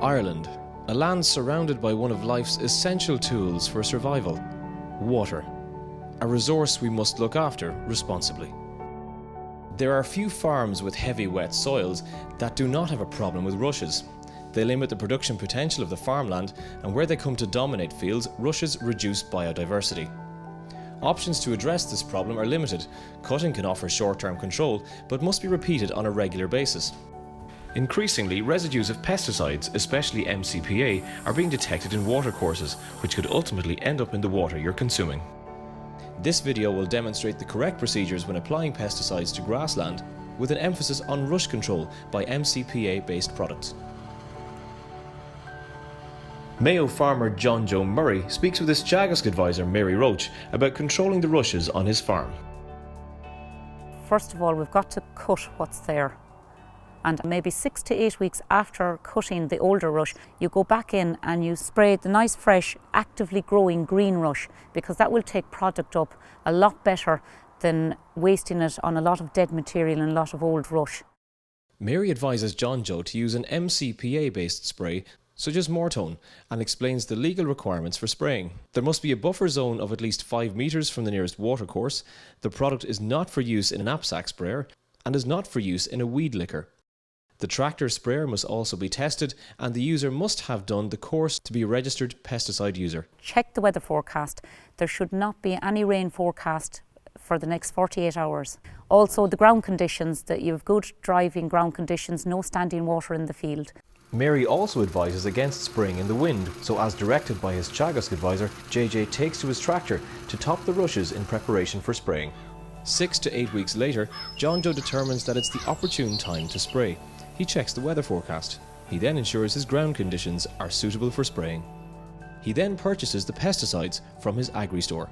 Ireland, a land surrounded by one of life's essential tools for survival, water, a resource we must look after responsibly. There are few farms with heavy wet soils that do not have a problem with rushes. They limit the production potential of the farmland, and where they come to dominate fields, rushes reduce biodiversity. Options to address this problem are limited. Cutting can offer short-term control, but must be repeated on a regular basis. Increasingly, residues of pesticides, especially MCPA, are being detected in watercourses, which could ultimately end up in the water you're consuming. This video will demonstrate the correct procedures when applying pesticides to grassland, with an emphasis on rush control by MCPA-based products. Mayo farmer John Joe Murray speaks with his Teagasc advisor Mary Roach about controlling the rushes on his farm. First of all, we've got to cut what's there. And maybe 6 to 8 weeks after cutting the older rush, you go back in and you spray the nice, fresh, actively growing green rush, because that will take product up a lot better than wasting it on a lot of dead material and a lot of old rush. Mary advises John Joe to use an MCPA-based spray, such as Mortone, and explains the legal requirements for spraying. There must be a buffer zone of at least 5 metres from the nearest watercourse. The product is not for use in a knapsack sprayer and is not for use in a weed licker. The tractor sprayer must also be tested, and the user must have done the course to be a registered pesticide user. Check the weather forecast. There should not be any rain forecast for the next 48 hours. Also the ground conditions, that you have good driving ground conditions, no standing water in the field. Mary also advises against spraying in the wind, so as directed by his Teagasc advisor, JJ takes to his tractor to top the rushes in preparation for spraying. 6 to 8 weeks later, John Joe determines that it's the opportune time to spray. He checks the weather forecast. He then ensures his ground conditions are suitable for spraying. He then purchases the pesticides from his agri-store.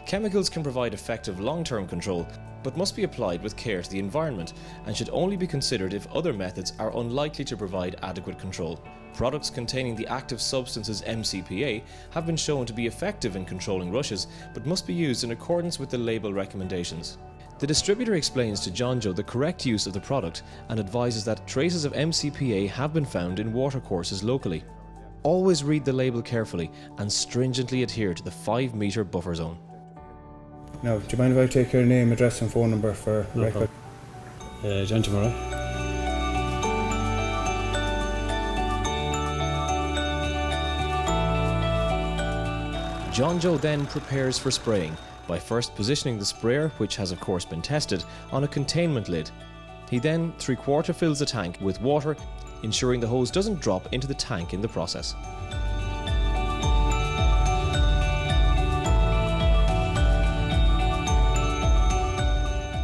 Chemicals can provide effective long-term control, but must be applied with care to the environment and should only be considered if other methods are unlikely to provide adequate control. Products containing the active substances MCPA have been shown to be effective in controlling rushes, but must be used in accordance with the label recommendations. The distributor explains to John Joe the correct use of the product and advises that traces of MCPA have been found in watercourses locally. Always read the label carefully and stringently adhere to the 5-metre buffer zone. Now, do you mind if I take your name, address and phone number for record? John Joe Murray. John Joe then prepares for spraying by first positioning the sprayer, which has of course been tested, on a containment lid. He then 3/4 fills the tank with water, ensuring the hose doesn't drop into the tank in the process.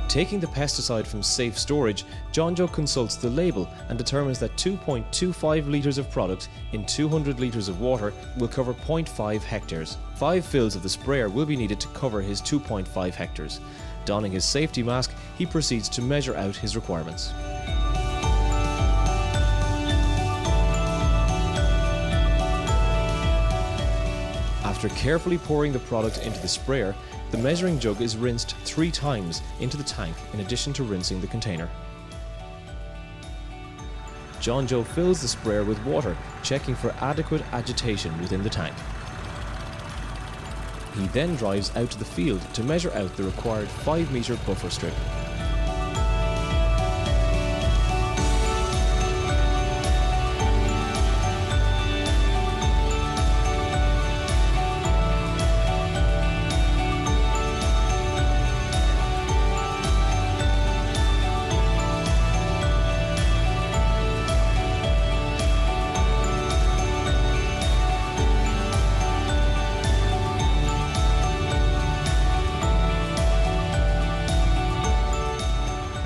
Taking the pesticide from safe storage, John Joe consults the label and determines that 2.25 litres of product in 200 litres of water will cover 0.5 hectares. 5 fills of the sprayer will be needed to cover his 2.5 hectares. Donning his safety mask, he proceeds to measure out his requirements. After carefully pouring the product into the sprayer, the measuring jug is rinsed 3 times into the tank in addition to rinsing the container. John Joe fills the sprayer with water, checking for adequate agitation within the tank. He then drives out to the field to measure out the required 5-metre buffer strip.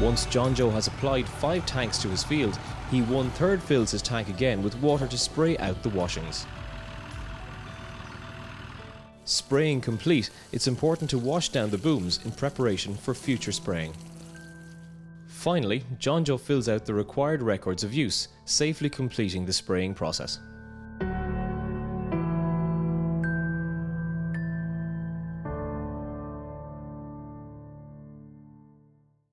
Once John Joe has applied 5 tanks to his field, he 1/3 fills his tank again with water to spray out the washings. Spraying complete, it's important to wash down the booms in preparation for future spraying. Finally, John Joe fills out the required records of use, safely completing the spraying process.